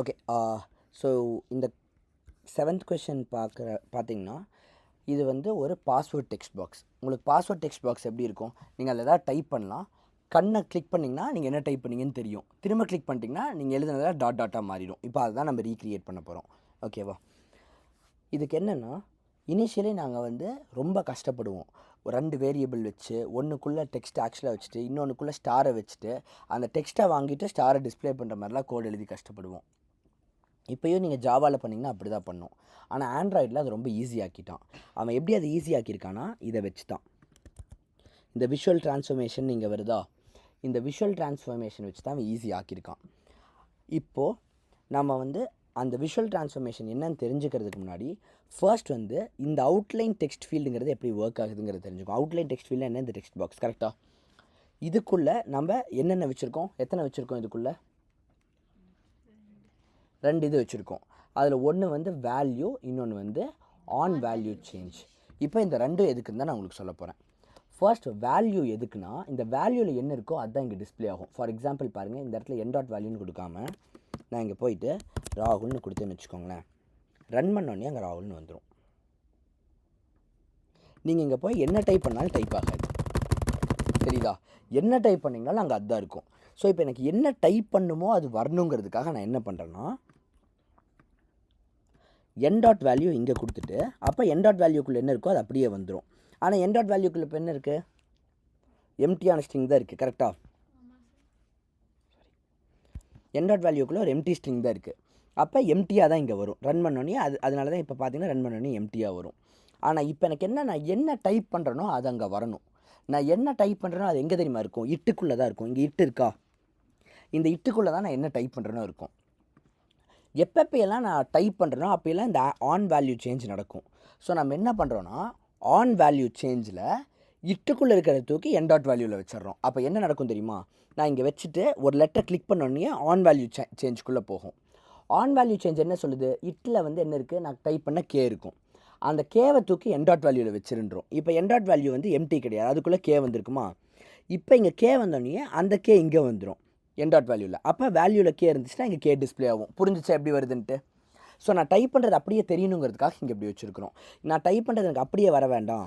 Okay. So இந்த 7th question பார்த்தீங்கன்னா இது வந்து ஒரு பாஸ்வேர்ட் டெக்ஸ்ட் பாக்ஸ். உங்களுக்கு பாஸ்வேர்ட் டெக்ஸ்ட் பாக்ஸ் எப்படி இருக்கும்? நீங்கள் அதில் ஏதாவது டைப் பண்ணலாம். கண்ணை கிளிக் பண்ணிங்கன்னா நீங்கள் என்ன டைப் பண்ணீங்கன்னு தெரியும். திரும்ப கிளிக் பண்ணிட்டீங்கன்னா நீங்கள் எழுதுனதாக டாட்டாக மாறிடும். இப்போ அதுதான் நம்ம ரீக்ரியேட் பண்ண போகிறோம். ஓகேவா? இதுக்கு என்னென்னா, இனிஷியலி நாங்கள் வந்து ரொம்ப கஷ்டப்படுவோம். ஒரு 2 வேரியபிள் வச்சு ஒன்றுக்குள்ளே டெக்ஸ்ட் ஆக்சுவலாக வச்சுட்டு இன்னொன்றுக்குள்ளே ஸ்டாரை வச்சுட்டு அந்த டெக்ஸ்ட்டை வாங்கிட்டு ஸ்டாரை டிஸ்பிளே பண்ணுற மாதிரிலாம் கோட் எழுதி கஷ்டப்படுவோம். இப்போயும் நீங்கள் ஜாவாவில் பண்ணிங்கன்னா அப்படி தான் பண்ணும். ஆனால் ஆண்ட்ராய்டில் அது ரொம்ப ஈஸியாக்கிட்டான். அவன் எப்படி அதை ஈஸியாக்கியிருக்கானா, இதை வச்சு தான். இந்த விஷுவல் ட்ரான்ஸ்ஃபர்மேஷன் இங்கே வருதா, இந்த விஷுவல் ட்ரான்ஸ்ஃபர்மேஷன் வச்சு தான் அவன் ஈஸி ஆக்கியிருக்கான். இப்போது நம்ம வந்து அந்த விஷுவல் ட்ரான்ஸ்ஃபர்மேஷன் என்னன்னு தெரிஞ்சுக்கிறதுக்கு முன்னாடி ஃபர்ஸ்ட் வந்து இந்த அவுட்லைன் டெக்ஸ்ட் ஃபீல்டுங்கிறது எப்படி ஒர்க் ஆகுதுங்கிறது தெரிஞ்சுக்கும். அவுட்லைன் டெக்ஸ்ட் ஃபீல்டு என்ன? இந்த டெக்ஸ்ட் பாக்ஸ். கரெக்டாக இதுக்குள்ளே நம்ம என்னென்ன வச்சுருக்கோம், எத்தனை வச்சுருக்கோம்? இதுக்குள்ளே 2 இது வச்சுருக்கோம். அதில் ஒன்று வந்து வேல்யூ, இன்னொன்று வந்து ஆன் வேல்யூ சேஞ்ச். இப்போ இந்த 2 எதுக்குன்னு தான் நான் உங்களுக்கு சொல்ல போகிறேன். ஃபர்ஸ்ட் வேல்யூ எதுக்குன்னா, இந்த வேல்யூவில் என்ன இருக்கோ அதுதான் இங்கே டிஸ்பிளே ஆகும். ஃபார் எக்ஸாம்பிள் பாருங்கள், இந்த இடத்துல என் டாட் வேல்யூன்னு கொடுக்காம நான் இங்கே போயிட்டு ராகுல்னு கொடுத்தேன்னு வச்சுக்கோங்களேன். ரன் பண்ணோடனே அங்கே ராகுல்னு வந்துடும். நீங்கள் இங்கே போய் என்ன டைப் பண்ணாலும் டைப் ஆகாது. தெரியுதா? என்ன டைப் பண்ணிங்கனாலும் அங்கே அதுதான் இருக்கும். ஸோ இப்போ எனக்கு என்ன டைப் பண்ணுமோ அது வரணுங்கிறதுக்காக நான் என்ன பண்ணுறேன்னா, என் டாட் வேல்யூ இங்கே கொடுத்துட்டு அப்போ என் டாட் வேல்யூக்குள்ளே என்ன இருக்கோ அது அப்படியே வந்துடும். ஆனால் என் டாட் வேல்யூக்குள்ளே இப்போ என்ன இருக்குது? எம்டியான ஸ்ட்ரிங் தான் இருக்குது. கரெக்டாக? என் டாட் வேல்யூக்குள்ளே ஒரு எம்டி ஸ்ட்ரிங் தான் இருக்குது. அப்போ எம்டியாக தான் இங்கே வரும். ரன் பண்ணோன்னே அதனால தான் இப்போ பார்த்தீங்கன்னா ரன் பண்ணோன்னே எம்டியாக வரும். ஆனால் இப்போ எனக்கு என்ன, நான் என்ன டைப் பண்ணுறேனோ அது அங்கே வரணும். நான் என்ன டைப் பண்ணுறேனோ அது எங்கே தெரியுமா இருக்கும்? இட்டுக்குள்ளே தான் இருக்கும். இங்கே இட்டு இருக்கா? இந்த இட்டுக்குள்ளே தான் நான் என்ன டைப் பண்ணுறேனோ இருக்கும். எப்பப்பெல்லாம் நான் டைப் பண்ணுறேனோ அப்போல்லாம் இந்த ஆன் வேல்யூ சேஞ்ச் நடக்கும். ஸோ நம்ம என்ன பண்ணுறோன்னா, ஆன் வேல்யூ சேஞ்சில் இட்டுக்குள்ளே இருக்கிறத தூக்கி என் டாட் வேல்யூவில் வச்சிடறோம். அப்போ என்ன நடக்கும் தெரியுமா? நான் இங்கே வச்சுட்டு ஒரு லெட்டர் கிளிக் பண்ணோடனே ஆன் வேல்யூ சேஞ்சுக்குள்ளே போகும். ஆன் வேல்யூ சேஞ்ச் என்ன சொல்லுது? இட்டில் வந்து என்ன இருக்குது? நான் டைப் பண்ண கே இருக்கும். அந்த கேவை தூக்கி என் டாட் வேல்யூவில் வச்சிருன்றோம். இப்போ என் டாட் வேல்யூ வந்து எம்டி கிடையாது, அதுக்குள்ளே கே வந்திருக்குமா? இப்போ இங்கே கே வந்தோடனே அந்த கே இங்கே வந்துடும் என் டாட் வேல்யூவில். அப்போ வேல்யூவில் கே இருந்துச்சுன்னா இங்கே கே டிஸ்பிளே ஆகும். புரிஞ்சிச்சா எப்படி வருதுன்ட்டு? ஸோ நான் டைப் பண்ணுறது அப்படியே தெரியணுங்கிறதுக்காக இங்கே இப்படி வச்சுருக்கிறோம். நான் டைப் பண்ணுறது எனக்கு அப்படியே வர வேண்டாம்,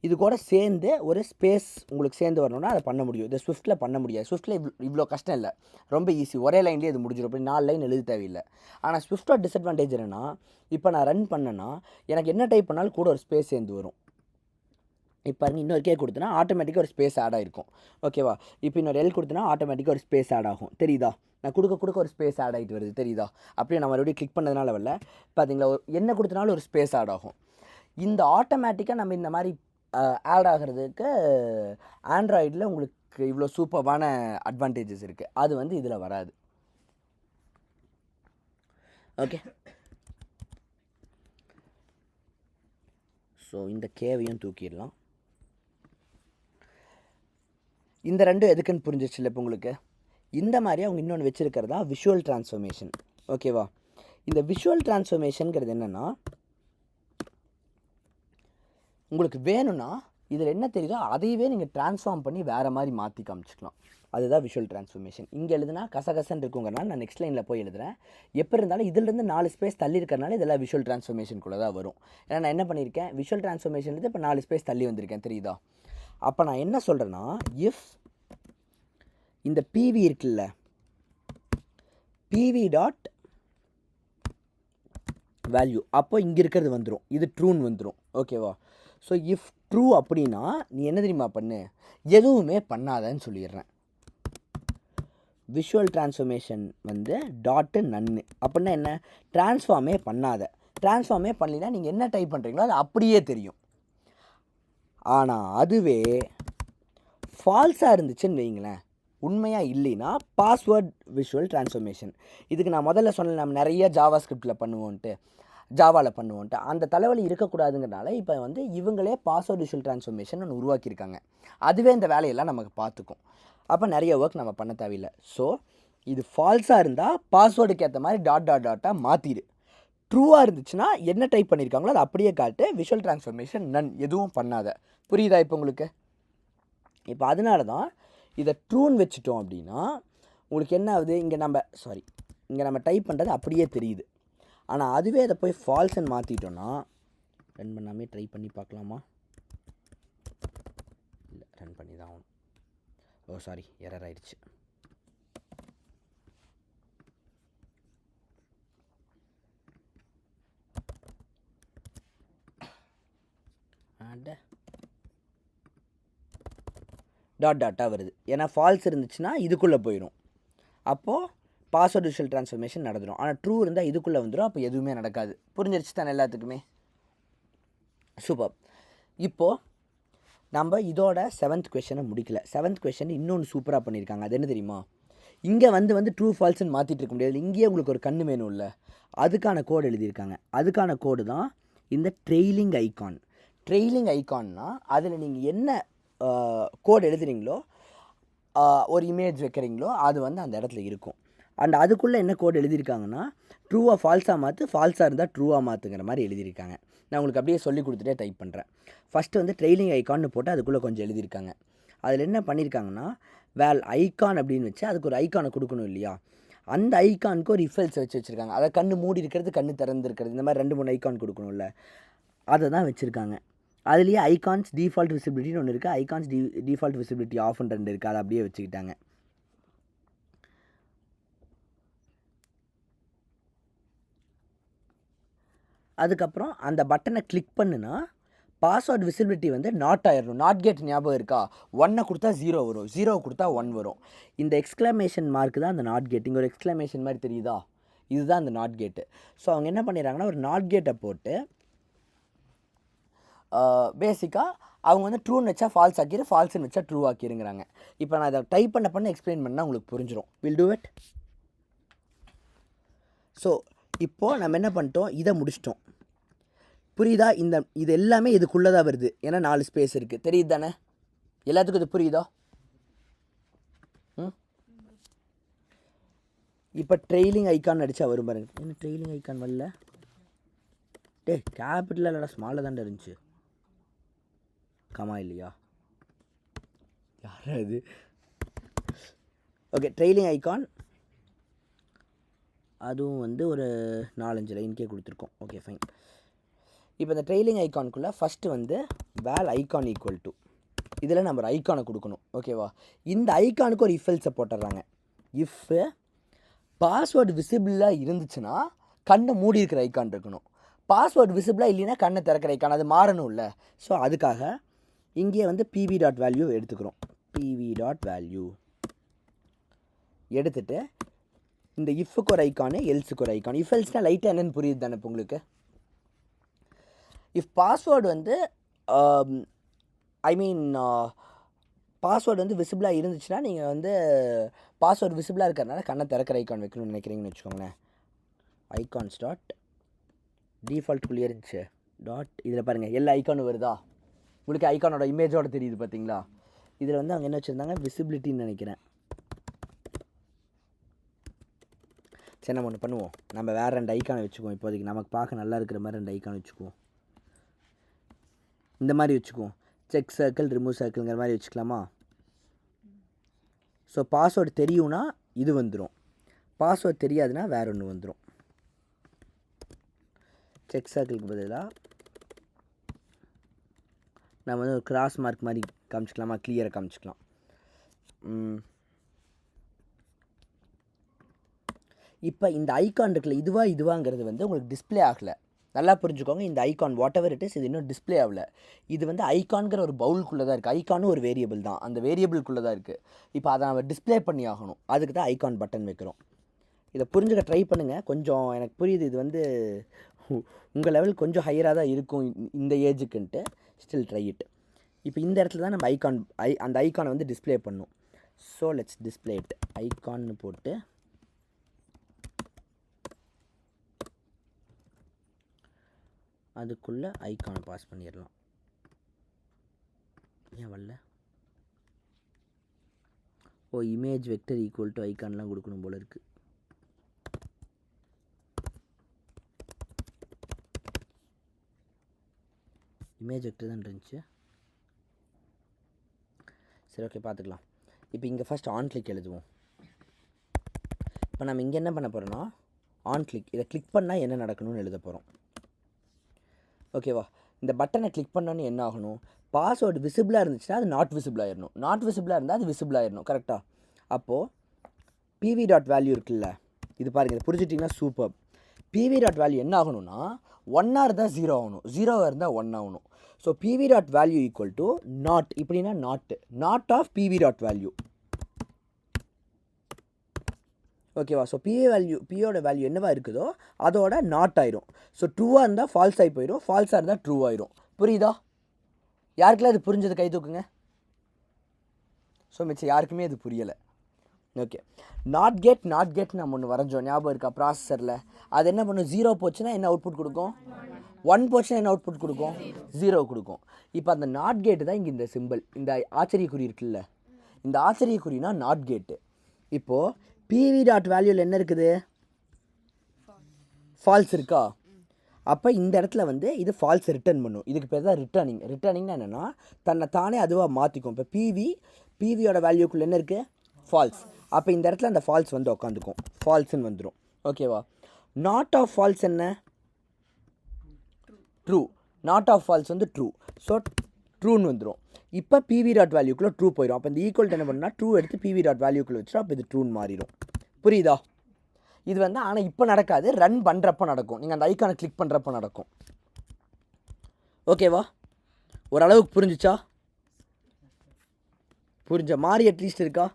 இது கூட சேர்ந்து ஒரு ஸ்பேஸ் உங்களுக்கு சேர்ந்து வரணும்னா அதை பண்ண முடியும். இதை ஸ்விஃப்ட்டில் பண்ண முடியாது. ஸ்விஃப்ட்டில் இவ்வளோ கஷ்டம் இல்லை, ரொம்ப ஈஸி. ஒரே லைன்லேயே இது முடிஞ்சிடும். அப்படி 4 லைன் எழுத தேவையில்லை. ஆனால் ஸ்விஃப்ட்டோட டிஸ்அட்வான்டேஜ் என்னென்னா, இப்போ நான் ரன் பண்ணேன்னா எனக்கு என்ன டைப் பண்ணாலும் கூட ஒரு ஸ்பேஸ் சேர்ந்து வரும். இப்போ இன்னொரு கே கொடுத்தனா ஆட்டோமேட்டிக்காக ஒரு ஸ்பேஸ் ஆட் ஆகிருக்கும். ஓகேவா? இப்போ இன்னொரு எல் கொடுத்தனா ஆட்டோமேட்டிக்காக ஒரு ஸ்பேஸ் ஆட் ஆகும். தெரியுதா? நான் கொடுக்க ஒரு ஸ்பேஸ் ஆட் ஆகிட்டு வருது. தெரியுதா? அப்படியே நான் மறுபடியும் கிளிக் பண்ணதுனால வரல. பார்த்தீங்களா? என்ன கொடுத்தனாலும் ஒரு ஸ்பேஸ் ஆட் ஆகும். இந்த ஆட்டோமேட்டிக்காக நம்ம இந்த மாதிரி ஆட் ஆகிறதுக்கு ஆண்ட்ராய்டில் உங்களுக்கு இவ்வளோ சூப்பரான அட்வான்டேஜஸ் இருக்குது. அது வந்து இதில் வராது. ஓகே. ஸோ இந்த கேவையும் தூக்கிடலாம். இந்த 2 எதுக்குன்னு புரிஞ்சிச்சு இல்லை இப்போ உங்களுக்கு? இந்த மாதிரி அவங்க இன்னொன்று வச்சுருக்கிறதா விஷுவல் ட்ரான்ஸ்ஃபர்மேஷன். ஓகேவா? இந்த விஷுவல் ட்ரான்ஸ்ஃபர்மேஷனுங்கிறது என்னென்னா, உங்களுக்கு வேணும்னா இதில் என்ன தெரியுதோ அதையவே நீங்கள் ட்ரான்ஸ்ஃபார்ம் பண்ணி வேறு மாதிரி மாற்றி காமிச்சிக்கலாம். அதுதான் விஷுவல் ட்ரான்ஸ்ஃபர்மேஷன். இங்கே எழுதுனா கசகசன்னு இருக்குங்கிறனால நான் நெக்ஸ்ட் லைனில் போய் எழுதுகிறேன். எப்படி இருந்தாலும் இதிலிருந்து 4 ஸ்பேஸ் தள்ளி இருக்கிறனால இதெல்லாம் விஷுவல் ட்ரான்ஸ்ஃபர்மேஷனுக்குள்ளே தான் வரும். ஏன்னா நான் என்ன பண்ணியிருக்கேன், விஷுவல் ட்ரான்ஸ்ஃபர்மேஷன்லேருந்து இப்போ 4 ஸ்பேஸ் தள்ளி வந்திருக்கேன். தெரியுதா? அப்போ நான் என்ன சொல்கிறேன்னா, இஃப் இந்த பிவி இருக்குல்ல, பிவி டாட் வேல்யூ, அப்போ இங்கே இருக்கிறது வந்துடும், இது ட்ரூன்னு வந்துடும். ஓகேவா? ஸோ இஃப் ட்ரூ அப்படின்னா நீ என்ன தெரியுமா பண்ணு, எதுவுமே பண்ணாதன்னு சொல்லிடுறேன். விஷுவல் ட்ரான்ஸ்ஃபர்மேஷன் வந்து டாட்டு நன்னு. அப்படின்னா என்ன? ட்ரான்ஸ்ஃபார்மே பண்ணாத. ட்ரான்ஸ்ஃபார்மே பண்ணலைன்னா நீங்கள் என்ன டைப் பண்ணுறீங்களோ அது அப்படியே தெரியும். ஆனால் அதுவே ஃபால்ஸாக இருந்துச்சுன்னு வைங்களேன், உண்மையாக இல்லைன்னா பாஸ்வேர்ட் விஷுவல் ட்ரான்ஸ்ஃபர்மேஷன். இதுக்கு நான் முதல்ல சொன்னேன், நம்ம நிறைய ஜாவா ஸ்கிரிப்டில் ஜாவாவில் பண்ணுவோன்ட்டு. அந்த தலைவலி இருக்கக்கூடாதுங்கிறனால இப்போ வந்து இவங்களே பாஸ்வேர்ட் விஷுவல் ட்ரான்ஸ்ஃபர்மேஷன் ஒன்று உருவாக்கியிருக்காங்க. அதுவே இந்த வேலையெல்லாம் நமக்கு பார்த்துக்கும். அப்போ நிறைய ஒர்க் நம்ம பண்ண தேவையில்லை. ஸோ இது ஃபால்ஸாக இருந்தால் பாஸ்வேர்டுக்கு ஏற்ற மாதிரி டாட்டாக மாற்றிடு. ட்ரூவாக இருந்துச்சுன்னா என்ன டைப் பண்ணியிருக்காங்களோ அது அப்படியே காட்டு. விஷுவல் ட்ரான்ஸ்ஃபர்மேஷன் நன், எதுவும் பண்ணாத. புரியுதா இப்போ உங்களுக்கு? இப்போ அதனால தான் இதை ட்ரூன்னு வச்சுட்டோம் அப்படின்னா உங்களுக்கு என்ன ஆகுது, இங்கே நம்ம இங்கே நம்ம டைப் பண்ணுறது அப்படியே தெரியுது. ஆனால் அதுவே அதை போய் ஃபால்ஸ்ன்னு மாற்றிட்டோன்னா, ரன் பண்ணாமே ட்ரை பண்ணி பார்க்கலாமா? இல்லை, ரன் பண்ணி தான் ஆகணும். ஓ சாரி, எரர் ஆயிடுச்சு. டாட்டாக வருது. ஏன்னா ஃபால்ஸ் இருந்துச்சுன்னா இதுக்குள்ளே போயிடும். அப்போது பாஸ்வேர்ட் விஷுவல் ட்ரான்ஸ்ஃபர்மேஷன் நடந்துடும். ஆனால் ட்ரூ இருந்தால் இதுக்குள்ளே வந்துடும். அப்போ எதுவுமே நடக்காது. புரிஞ்சிருச்சு தானே எல்லாத்துக்குமே? சூப்பர். இப்போது நம்ம இதோட 7th கொஷனை முடிக்கல. 7th கொஷன் இன்னொன்று சூப்பராக பண்ணியிருக்காங்க. அது என்ன தெரியுமா? இங்கே வந்து ட்ரூ ஃபால்ஸ்ன்னு மாற்றிட்டு இருக்க முடியாது. இங்கேயே உங்களுக்கு ஒரு கண்ணு வேணும் இல்லை, அதுக்கான கோடு எழுதியிருக்காங்க. அதுக்கான கோடு தான் இந்த ட்ரெய்லிங் ஐகான். ட்ரெய்லிங் ஐகான்னா அதில் நீங்கள் என்ன கோடு எழுதுறீங்களோ, ஒரு இமேஜ் வைக்கிறீங்களோ, அது வந்து அந்த இடத்துல இருக்கும். அண்ட் அதுக்குள்ளே என்ன கோடு எழுதியிருக்காங்கன்னா, ட்ரூவாக ஃபால்ஸாக மாற்று, ஃபால்ஸாக இருந்தால் ட்ரூவாக மாற்றுங்கிற மாதிரி எழுதியிருக்காங்க. நான் உங்களுக்கு அப்படியே சொல்லி கொடுத்துட்டே டைப் பண்ணுறேன். ஃபஸ்ட்டு வந்து ட்ரெய்லிங் ஐகான்னு போட்டு அதுக்குள்ளே கொஞ்சம் எழுதியிருக்காங்க. அதில் என்ன பண்ணியிருக்காங்கன்னா, வேல் ஐகான் அப்படின்னு வச்சு அதுக்கு ஒரு ஐகானை கொடுக்கணும் இல்லையா, அந்த ஐகானுக்கு ஒரு இஃபெல்ஸ் வச்சுருக்காங்க. அதை கண்ணு மூடி இருக்கிறது, கண்ணு திறந்துருக்கிறது, இந்த மாதிரி 2-3 ஐகான் கொடுக்கணும்ல, அதை தான் வச்சுருக்காங்க. அதுலேயே ஐகான்ஸ் டிஃபால்ட் விசிபிலிட்டின்னு ஒன்று இருக்குது, ஐகான்ஸ் டிஃபால்ட் விசிபிலிட்டி ஆஃப்னு 2 இருக்குது. அதை அப்படியே வச்சுக்கிட்டாங்க. அதுக்கப்புறம் அந்த பட்டனை கிளிக் பண்ணுனா பாஸ்வேர்ட் விசிபிலிட்டி வந்து நாட் ஆயிடணும். நாட் கேட் ஞாபகம் இருக்கா? 1 கொடுத்தா 0 வரும், 0 கொடுத்தா 1 வரும். இந்த எக்ஸ்க்ளமேஷன் மார்க் தான் அந்த நாட் கேட். இங்கே ஒரு எக்ஸ்க்ளமேஷன் மாதிரி தெரியுதா? இதுதான் அந்த நாட் கேட்டு. ஸோ அவங்க என்ன பண்ணிடுறாங்கன்னா, ஒரு நாட் கேட்டை போட்டு பேசிக்காக அவங்க வந்து ட்ரூன்னு வச்சா ஃபால்ஸ் ஆக்கிடு, ஃபால்ஸ்ன்னு வச்சா ட்ரூ ஆக்கிருங்கிறாங்க. இப்போ நான் அதை டைப் பண்ண எக்ஸ்பிளைன் பண்ணால் உங்களுக்கு புரிஞ்சிடும். Will do it. ஸோ இப்போது நம்ம என்ன பண்ணிட்டோம், இதை முடிச்சிட்டோம். புரியுதா? இது எல்லாமே இதுக்குள்ளே தான் வருது. ஏன்னா 4 ஸ்பேஸ் இருக்குது. தெரியுது தானே? எல்லாத்துக்கும் இது புரியுதா? இப்போ ட்ரெய்லிங் ஐக்கான் அடித்தா வரும் பாருங்க. என்ன ட்ரெய்லிங் ஐக்கான் வரல? கேபிட்டல் இல்லைடா, ஸ்மாலில் தான்டா இருந்துச்சு. கமா இல்லையா? யார் அது? ஓகே, ட்ரெய்லிங் ஐக்கான் அதுவும் வந்து ஒரு 4-5 லைனுக்கே கொடுத்துருக்கோம். Okay fine. இப்போ இந்த ட்ரெய்லிங் ஐக்கானுக்குள்ளே ஃபஸ்ட்டு வந்து வேல் ஐக்கான் ஈக்குவல் டு, இதில் நம்ம ஒரு ஐக்கானை கொடுக்கணும். ஓகேவா? இந்த ஐக்கானுக்கு ஒரு இஃபெல்ஸை போட்டுடுறாங்க. இஃப்பு பாஸ்வேர்டு விசிபிளாக இருந்துச்சுன்னா கண்ணை மூடி இருக்கிற ஐக்கான் இருக்கணும். பாஸ்வேர்டு விசிபிளாக இல்லைன்னா கண்ணை திறக்கிற ஐக்கான், அது மாறணும்ல. ஸோ அதுக்காக இங்கே வந்து pv.value எடுத்துக்கிறோம். pv.value எடுத்துகிட்டு இந்த இஃப்க்கு ஒரு ஐக்கானு, எல்ஸுக்கு ஒரு ஐக்கான். இஃப் எல்ஸ்னால் லைட்டாக என்னென்னு புரியுது தானே இப்போ உங்களுக்கு? இஃப் பாஸ்வேர்டு வந்து பாஸ்வேர்டு வந்து விசிபிளாக இருந்துச்சுன்னா நீங்கள் வந்து பாஸ்வேர்டு விசிபிளாக இருக்கிறதுனால கண்ணை திறக்கிற ஐக்கான் வைக்கணும்னு நினைக்கிறீங்கன்னு வச்சுக்கோங்களேன். ஐகான்ஸ் டாட் டிஃபால்ட்டுக்குள்ளே இருந்துச்சு டாட், இதில் பாருங்கள் எல்லா ஐக்கானும் வருதா உங்களுக்கு? ஐக்கானோட இமேஜோடு தெரியுது பார்த்தீங்களா? இதில் வந்து அவங்க என்ன வச்சுருந்தாங்க, விசிபிலிட்டின்னு நினைக்கிறேன். சரி, நம்ம ஒன்று பண்ணுவோம். நம்ம வேறு 2 ஐக்கானை வச்சுக்குவோம். இப்போதைக்கு நமக்கு பார்க்க நல்லா இருக்கிற மாதிரி 2 ஐக்கான் வச்சுக்குவோம். இந்த மாதிரி வச்சுக்குவோம். செக் சர்க்கிள், ரிமூவ் சர்க்கிள்ங்கிற மாதிரி வச்சுக்கலாமா? ஸோ பாஸ்வேர்டு தெரியும்னா இது வந்துடும், பாஸ்வேர்டு தெரியாதுன்னா வேறு ஒன்று வந்துடும். செக் சர்க்கிளுக்கு பதிலாக நம்ம வந்து ஒரு கிராஸ் மார்க் மாதிரி காமிச்சிக்கலாமா? கிளியராக காமிச்சிக்கலாம். இப்போ இந்த ஐக்கான் இருக்குல்ல, இதுவாங்கிறது வந்து உங்களுக்கு டிஸ்பிளே ஆகலை. நல்லா புரிஞ்சுக்கோங்க. இந்த icon what ever it is, இது இன்னும் டிஸ்பிளே ஆகலை. இது வந்து ஐக்கான்கிற ஒரு பவுலுக்குள்ளே தான் இருக்குது. ஐக்கானும் ஒரு வேரியபிள் தான், அந்த வேரியபிள்குள்ளே தான் இருக்குது. இப்போ அதை நம்ம டிஸ்பிளே பண்ணி ஆகணும். அதுக்கு தான் ஐக்கான் பட்டன் வைக்கிறோம். இதை புரிஞ்சுக்க ட்ரை பண்ணுங்கள். கொஞ்சம் எனக்கு புரியுது, இது வந்து உங்கள் லெவல் கொஞ்சம் ஹையராக தான் இருக்கும் இந்த ஏஜுக்குன்ட்டு. Still try it. இப்போ இந்த இடத்துல தான் நம்ம அந்த ஐக்கானை வந்து டிஸ்பிளே பண்ணணும். So let's display it. ஐக்கான்னு போட்டு அதுக்குள்ளே ஐக்கானை பாஸ் பண்ணிடலாம். ஏன் வரல? ஓ, இமேஜ் வெக்டர் ஈக்குவல் டு ஐக்கான்லாம் கொடுக்கணும் போல இருக்குது. இமேஜ் வெக்டர் தான் இருந்துச்சு. சரி, ஓகே, பார்த்துக்கலாம். இப்போ இங்கே ஃபஸ்ட் ஆன் கிளிக் எழுதுவோம். இப்போ நம்ம இங்கே என்ன பண்ண போகிறோன்னா ஆன் கிளிக், இதை கிளிக் பண்ணால் என்ன நடக்கணும்னு எழுத போகிறோம். ஓகேவா? இந்த பட்டனை கிளிக் பண்ணோன்னு என்ன ஆகணும், பாஸ்வேர்டு விசிபிளாக இருந்துச்சுன்னா அது நாட் விசிபிள் ஆயிடணும், நாட் விசிபிளாக இருந்தால் அது விசிபிள் ஆயிடணும். கரெக்டாக? அப்போது பிவி டாட் வேல்யூ இருக்குல்ல, இது பாருங்கள், இதை புரிஞ்சிட்டிங்கன்னா சூப்பர். பிவி டாட் வேல்யூ என்ன ஆகணும்னா 1ஆக இருந்தால் 0 ஆகணும், 0ஆக இருந்தால் 1 ஆகணும். So PV dot value equal to naught, இப்படின்னா naught of PV dot value. ஓகேவா? ஸோ பியோட வேல்யூ என்னவா இருக்குதோ அதோட நாட் ஆயிரும். ஸோ ட்ரூவாக இருந்தால் ஃபால்ஸ் ஆகி போயிடும், ஃபால்ஸாக இருந்தால் ட்ரூ ஆயிரும். புரியுதா? யாருக்கெல்லாம் அது புரிஞ்சது கை தூக்குங்க. ஸோ மிச்சம் யாருக்குமே அது புரியலை. ஓகே, நாட் கேட் நம்ம ஒன்று வரைஞ்சோம், ஞாபகம் இருக்கா? ப்ராசஸரில் அது என்ன பண்ணும், 0 போச்சுன்னா என்ன அவுட்புட் கொடுக்கும், 1 போச்சுன்னா என்ன அவுட்புட் கொடுக்கும், 0 கொடுக்கும். இப்போ அந்த நாட் கேட்டு தான் இங்கே இந்த சிம்பிள், இந்த ஆச்சரியக்குறி இருக்குல்ல, இந்த ஆச்சரியக்குறினா நாட் கேட்டு. இப்போது பிவி டாட் வேல்யூவில் என்ன இருக்குது, ஃபால்ஸ் இருக்கா? அப்போ இந்த இடத்துல வந்து இது ஃபால்ஸ் ரிட்டர்ன் பண்ணும். இதுக்கு பேர் தான் ரிட்டர்னிங்னா என்னென்னா தன்னை தானே அதுவாக மாற்றிக்கும். இப்போ பிவியோட வேல்யூக்குள்ளே என்ன இருக்குது, ஃபால்ஸ். அப்போ இந்த இடத்துல அந்த ஃபால்ஸ் வந்து உட்காந்துக்கும், ஃபால்ஸ்ன்னு வந்துடும். ஓகேவா? நாட் ஆஃப் ஃபால்ஸ் என்ன, ட்ரூ. நாட் ஆஃப் ஃபால்ஸ் வந்து ட்ரூ. ஸோ ட்ரூன்னு வந்துடும். இப்போ பிவி டாட் வேல்யூக்குள்ளே ட்ரூ போயிடும். அப்போ இந்த ஈக்குவல் என்ன பண்ணால் ட்ரூ எடுத்து பிவி டாட் வேல்யூக்குள்ளே வச்சுட்டா அப்போ இது ட்ரூன்னு மாறிடும். புரியுதா? இது வந்து ஆனால் இப்போ நடக்காது, ரன் பண்ணுறப்போ நடக்கும், நீங்கள் அந்த ஐக்கானை கிளிக் பண்ணுறப்போ நடக்கும். ஓகேவா? ஓரளவுக்கு புரிஞ்சிச்சா? புரிஞ்ச மாதிரி அட்லீஸ்ட் இருக்கா?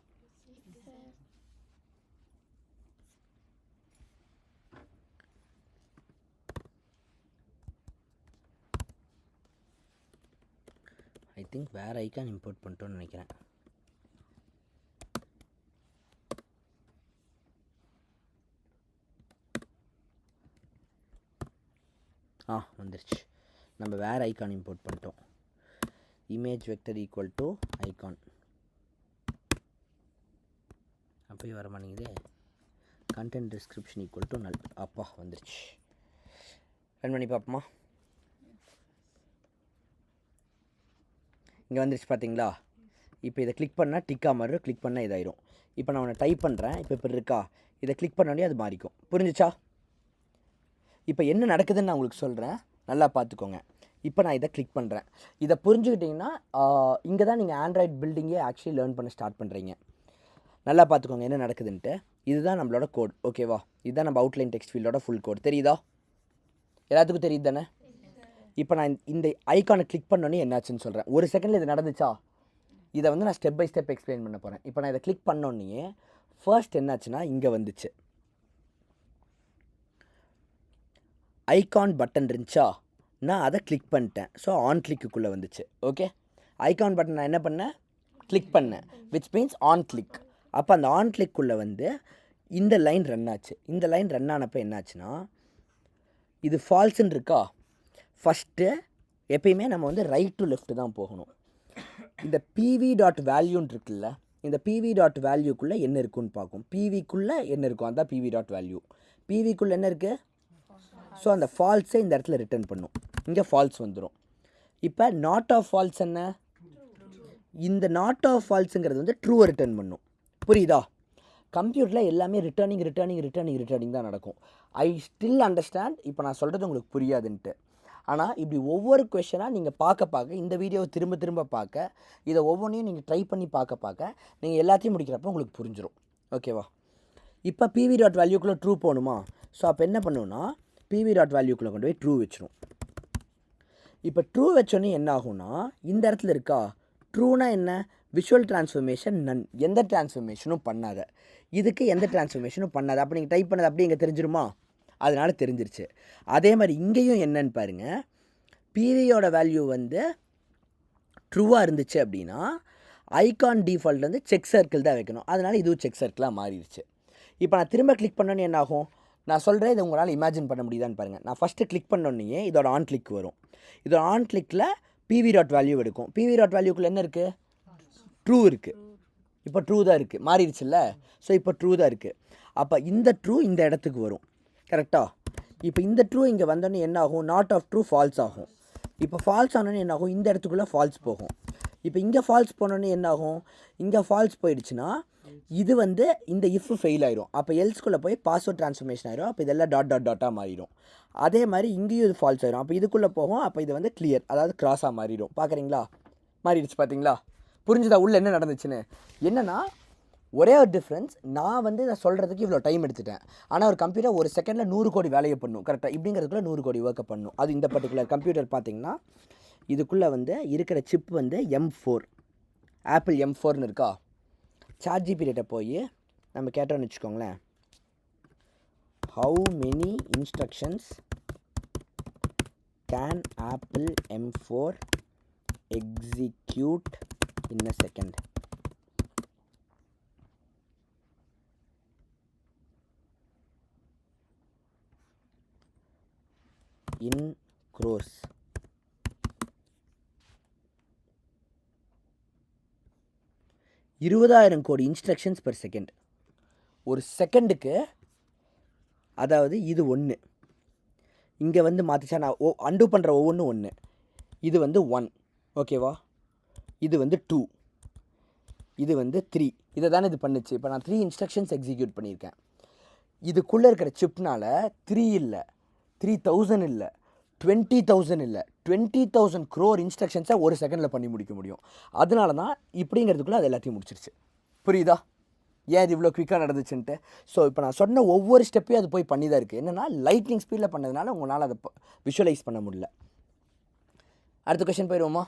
ஐ திங்க் வேறு ஐக்கான் இம்போர்ட் பண்ணிட்டோன்னு நினைக்கிறேன். வந்துருச்சு. நம்ம வேறு ஐக்கான் இம்போர்ட் பண்ணிட்டோம். Image vector equal to icon. அப்போயே வர மாட்டேங்குது. கண்டென்ட் டிஸ்கிரிப்ஷன் ஈக்குவல் டு நல். அப்பா வந்துருச்சு. ரன் பண்ணி பார்ப்போமா? இங்கே வந்துருச்சு பார்த்தீங்களா? இப்போ இதை கிளிக் பண்ணால் டிக்காக மாறும், கிளிக் பண்ணால் இதாயிரும். இப்போ நான் உன்னை டைப் பண்ணுறேன், இப்போ இப்படி இருக்கா, இதை கிளிக் பண்ணோடனே அது மாறிக்கும். புரிஞ்சிச்சா? இப்போ என்ன நடக்குதுன்னு நான் உங்களுக்கு சொல்கிறேன், நல்லா பார்த்துக்கோங்க. இப்போ நான் இதை கிளிக் பண்ணுறேன். இதை புரிஞ்சுக்கிட்டிங்கன்னா இங்கே தான் நீங்கள் ஆண்ட்ராய்ட் பில்டிங்கே ஆக்சுவலி லேர்ன் பண்ண ஸ்டார்ட் பண்ணுறீங்க. நல்லா பார்த்துக்கோங்க என்ன நடக்குதுன்ட்டு. இதுதான் நம்மளோட கோட். ஓகேவா? இதுதான் நம்ம அவுட்லைன் டெக்ஸ்ட் ஃபீல்டோட ஃபுல் கோட். தெரியுதா? எல்லாத்துக்கும் தெரியுது தானே? இப்போ நான் இந்த ஐக்கானை கிளிக் பண்ணோன்னே என்னாச்சுன்னு சொல்கிறேன். ஒரு செகண்டில் இது நடந்துச்சா? இதை வந்து நான் ஸ்டெப் பை ஸ்டெப் எக்ஸ்பிளைன் பண்ண போகிறேன். இப்போ நான் இதை கிளிக் பண்ணோன்னே ஃபர்ஸ்ட் என்னாச்சுன்னா இங்கே வந்துச்சு ஐகான் பட்டன் இருந்துச்சா, நான் அதை கிளிக் பண்ணிட்டேன். ஸோ ஆன் கிளிக்குள்ளே வந்துச்சு. ஓகே, ஐகான் பட்டன் நான் என்ன பண்ணேன், கிளிக் பண்ணேன், விச் மீன்ஸ் ஆன் கிளிக். அப்போ அந்த ஆன் கிளிக்குள்ளே வந்து இந்த லைன் ரன் ஆச்சு. இந்த லைன் ரன் ஆனப்போ என்னாச்சுன்னா இது ஃபால்ஸுன்னு இருக்கா. ஃபஸ்ட்டு எப்பயுமே நம்ம வந்து ரைட் டு லெஃப்ட் தான் போகணும். இந்த பிவி டாட் வேல்யூன்னு இருக்குல்ல, இந்த பிவி டாட் வேல்யூக்குள்ளே என்ன இருக்குன்னு பார்க்கும். பிவிக்குள்ளே என்ன இருக்கும், அதுதான் பிவி டாட் வேல்யூ. பிவிக்குள்ளே என்ன இருக்குது, ஸோ அந்த ஃபால்ஸை இந்த இடத்துல ரிட்டர்ன் பண்ணும். இங்கே ஃபால்ஸ் வந்துடும். இப்போ நாட் ஆஃப் ஃபால்ஸ் என்ன, இந்த நாட் ஆஃப் ஃபால்ஸுங்கிறது வந்து ட்ரூவை ரிட்டர்ன் பண்ணும். புரியுதா? கம்ப்யூட்டரில் எல்லாமே ரிட்டர்னிங் தான் நடக்கும். I still understand. இப்போ நான் சொல்கிறது உங்களுக்கு புரியாதுன்ட்டு. ஆனால் இப்படி ஒவ்வொரு கொஷனாக நீங்கள் பார்க்க இந்த வீடியோவை திரும்ப பார்க்க, இதை ஒவ்வொன்றையும் நீங்கள் ட்ரை பண்ணி பார்க்க நீங்கள் எல்லாத்தையும் முடிக்கிறப்போ உங்களுக்கு புரிஞ்சிடும். ஓகேவா? இப்போ பிவி டாட் வேல்யூக்குள்ளே ட்ரூ போகணுமா? ஸோ அப்போ என்ன பண்ணுன்னா பிவி டாட் வேல்யூக்குள்ளே கொண்டு போய் ட்ரூ வச்சிடும். இப்போ ட்ரூ வச்சோன்னே என்ன ஆகும்னா இந்த இடத்துல இருக்கா, ட்ரூனா என்ன, விஷுவல் ட்ரான்ஸ்ஃபர்மேஷன் நன், எந்த ட்ரான்ஸ்ஃபர்மேஷனும் பண்ணாத, இதுக்கு எந்த ட்ரான்ஸ்ஃபர்மேஷனும் பண்ணாத. அப்போ நீங்கள் டைப் பண்ணது அப்படியே இங்கே தெரிஞ்சிருமா? அதனால் தெரிஞ்சிருச்சு. அதே மாதிரி இங்கேயும் என்னன்னு பாருங்கள், பிவியோட வேல்யூ வந்து ட்ரூவாக இருந்துச்சு அப்படின்னா ஐகான் டிஃபால்ட் வந்து செக் சர்க்கிள் தான் வைக்கணும். அதனால் இதுவும் செக் சர்க்கிளாக மாறிடுச்சு. இப்போ நான் திரும்ப கிளிக் பண்ணோன்னே என்ன ஆகும், நான் சொல்கிறேன், இதை உங்களால் இமேஜின் பண்ண முடியுதான்னு பாருங்கள். நான் ஃபஸ்ட்டு கிளிக் பண்ணோன்னே இதோட ஆன் கிளிக் வரும். இதோட ஆன் கிளிக்கில் பிவி டாட் வேல்யூ எடுக்கும். பிவி டாட் வேல்யூக்குள்ளே என்ன இருக்குது, ட்ரூ இருக்குது. இப்போ ட்ரூ தான் இருக்குது, மாறிடுச்சுல்ல. ஸோ இப்போ ட்ரூ தான் இருக்குது. அப்போ இந்த ட்ரூ இந்த இடத்துக்கு வரும். கரெக்டாக? இப்போ இந்த ட்ரூ இங்கே வந்தோடனே என்ன ஆகும், நாட் ஆஃப் ட்ரூ ஃபால்ஸ் ஆகும். இப்போ ஃபால்ஸ் ஆனோடனே என்ன ஆகும், இந்த இடத்துக்குள்ளே ஃபால்ஸ் போகும். இப்போ இங்கே ஃபால்ஸ் போனோடனே என்ன ஆகும், இங்கே ஃபால்ஸ் போயிடுச்சுன்னா இது வந்து இந்த இஃப் ஃபெயில் ஆயிரும். அப்போ எல்ஸ்குள்ளே போய் பாஸ்வேர்ட் ட்ரான்ஸ்ஃபர்மேஷன் ஆயிரும். அப்போ இதெல்லாம் டாட்டாக மாறிடும். அதே மாதிரி இங்கேயும் இது ஃபால்ஸ் ஆயிரும். அப்போ இதுக்குள்ளே போகும். அப்போ இது வந்து கிளியர், அதாவது கிராஸாக மாறிடும். பார்க்குறீங்களா? மாறிடுச்சு பார்த்தீங்களா? புரிஞ்சுதா உள்ள என்ன நடந்துச்சுன்னு? என்னன்னா ஒரே ஒரு டிஃப்ரென்ஸ், நான் வந்து இதை சொல்கிறதுக்கு இவ்வளோ டைம் எடுத்துட்டேன். ஆனால் ஒரு கம்ப்யூட்டர் ஒரு செகண்டில் 100 கோடி வேலையை பண்ணும். கரெக்டாக இப்படிங்கிறதுக்குள்ள 100 கோடி ஒர்க்கை பண்ணும். அது இந்த பர்டிகுலர் கம்ப்யூட்டர் பார்த்தீங்கன்னா இதுக்குள்ளே வந்து இருக்கிற சிப் வந்து M4, ஆப்பிள் M4ன்னு இருக்கா. ChatGPT போய் நம்ம கேட்டோன்னு வச்சுக்கோங்களேன், how many instructions can Apple M4 execute in a second. In crores. இருபதாயிரம் கோடி இன்ஸ்ட்ரக்ஷன்ஸ் பெர் செகண்ட் ஒரு செகண்டுக்கு. அதாவது இது ஒன்று இங்கே வந்து மாற்றிச்சா நான் அண்டு பண்ணுற ஒவ்வொன்றும் ஒன்று. இது வந்து 1, ஓகேவா? இது வந்து 2, இது வந்து 3. இதை தானே இது பண்ணுச்சு. இப்போ நான் 3 இன்ஸ்ட்ரக்ஷன்ஸ் எக்ஸிக்யூட் பண்ணியிருக்கேன். இதுக்குள்ளே இருக்கிற சிப்னால் 3 இல்லை, 3000 இல்லை, 20,000 இல்லை, 20,000 crore இன்ஸ்ட்ரக்ஷன்ஸை ஒரு செகண்டில் பண்ணி முடிக்க முடியும். அதனால தான் இப்படிங்கிறதுக்குள்ளே அது எல்லாத்தையும் முடிச்சிருச்சு. புரியுதா ஏன் இது இவ்வளோ குயிக்காக நடந்துச்சுன்ட்டு? ஸோ இப்போ நான் சொன்ன ஒவ்வொரு ஸ்டெப்பையும் அது போய் பண்ணி தான் இருக்குது. என்னென்னா லைட்னிங் ஸ்பீடில் பண்ணதுனால உங்களால் அதை விஷுவலைஸ் பண்ண முடியல. அடுத்த கொஸ்டின் போயிடுவோமா?